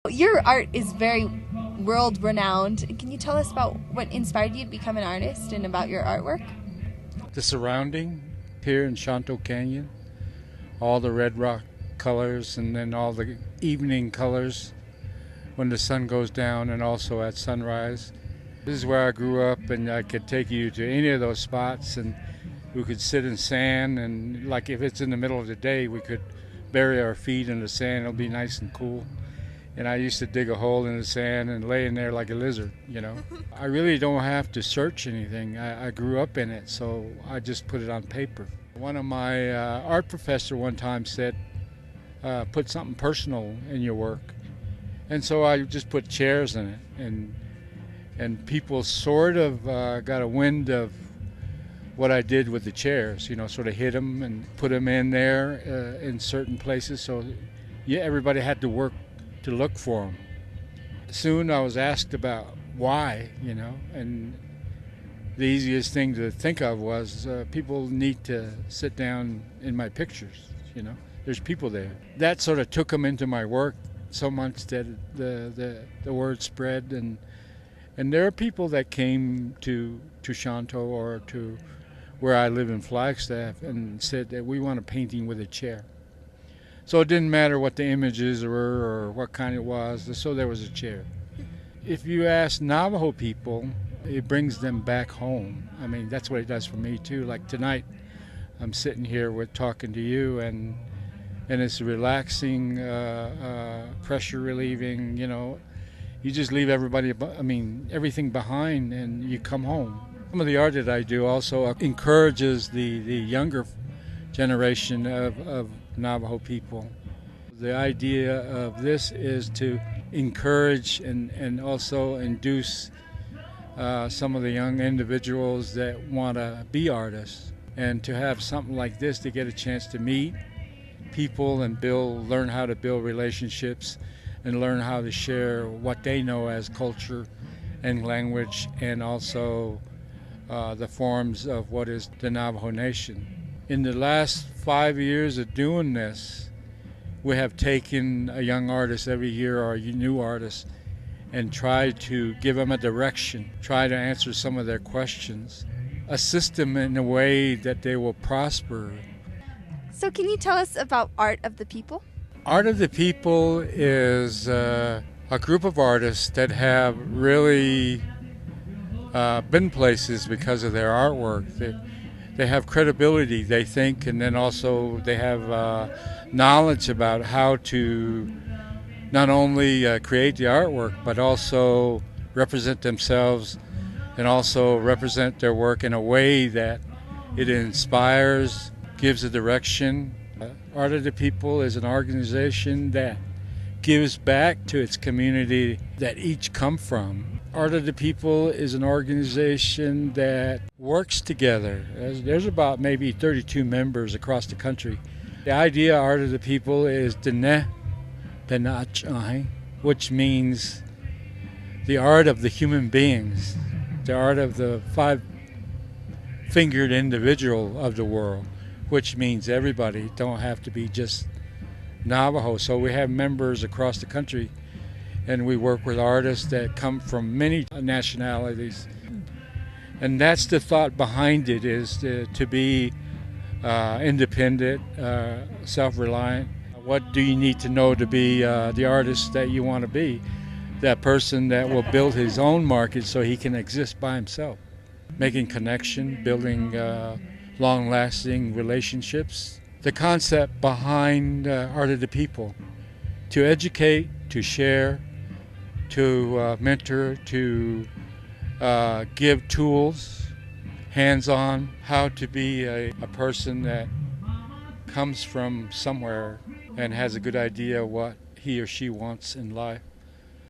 Your art is very world renowned. Can you tell us about what inspired you to become an artist and about your artwork? The surrounding here in Shanto Canyon, all the red rock colors and then all the evening colors when the sun goes down and also at sunrise. This is where I grew up, and I could take you to any of those spots and we could sit in sand, and like if it's in the middle of the day we could bury our feet in the sand. It'll be nice and cool. And I used to dig a hole in the sand and lay in there like a lizard, you know. I really don't have to search anything. I grew up in it, so I just put it on paper. One of my art professor one time said, put something personal in your work. And so I just put chairs in it. And people sort of got a wind of what I did with the chairs, you know, sort of hid them and put them in there in certain places. So yeah, everybody had to work to look for them. Soon I was asked about why, you know, and the easiest thing to think of was people need to sit down in my pictures, you know. There's people there. That sort of took them into my work so much that the word spread, and there are people that came to Shanto or to where I live in Flagstaff and said that we want a painting with a chair. So it didn't matter what the images were or what kind it was, so there was a chair. If you ask Navajo people, it brings them back home. I mean, that's what it does for me too. Like tonight, I'm sitting here talking to you, and it's relaxing, pressure relieving, you know. You just leave everything behind and you come home. Some of the art that I do also encourages the younger generation of Navajo people. The idea of this is to encourage and also induce some of the young individuals that want to be artists, and to have something like this to get a chance to meet people and learn how to build relationships and learn how to share what they know as culture and language, and also the forms of what is the Navajo Nation. In the last 5 years of doing this, we have taken a young artist every year, or a new artist, and tried to give them a direction, try to answer some of their questions, assist them in a way that they will prosper. So can you tell us about Art of the People? Art of the People is a group of artists that have really been places because of their artwork. They have credibility, they think, and then also they have knowledge about how to not only create the artwork, but also represent themselves and also represent their work in a way that it inspires, gives a direction. Art of the People is an organization that gives back to its community that each come from. Art of the People is an organization that works together. There's about maybe 32 members across the country. The idea of Art of the People is Dene Benachai, which means the art of the human beings, the art of the five-fingered individual of the world, which means everybody, don't have to be just Navajo. So we have members across the country, and we work with artists that come from many nationalities. And that's the thought behind it, is to be independent, self-reliant. What do you need to know to be the artist that you want to be? That person that will build his own market so he can exist by himself. Making connection, building long-lasting relationships. The concept behind Art of the People, to educate, to share, to mentor, to give tools, hands-on, how to be a person that comes from somewhere and has a good idea what he or she wants in life.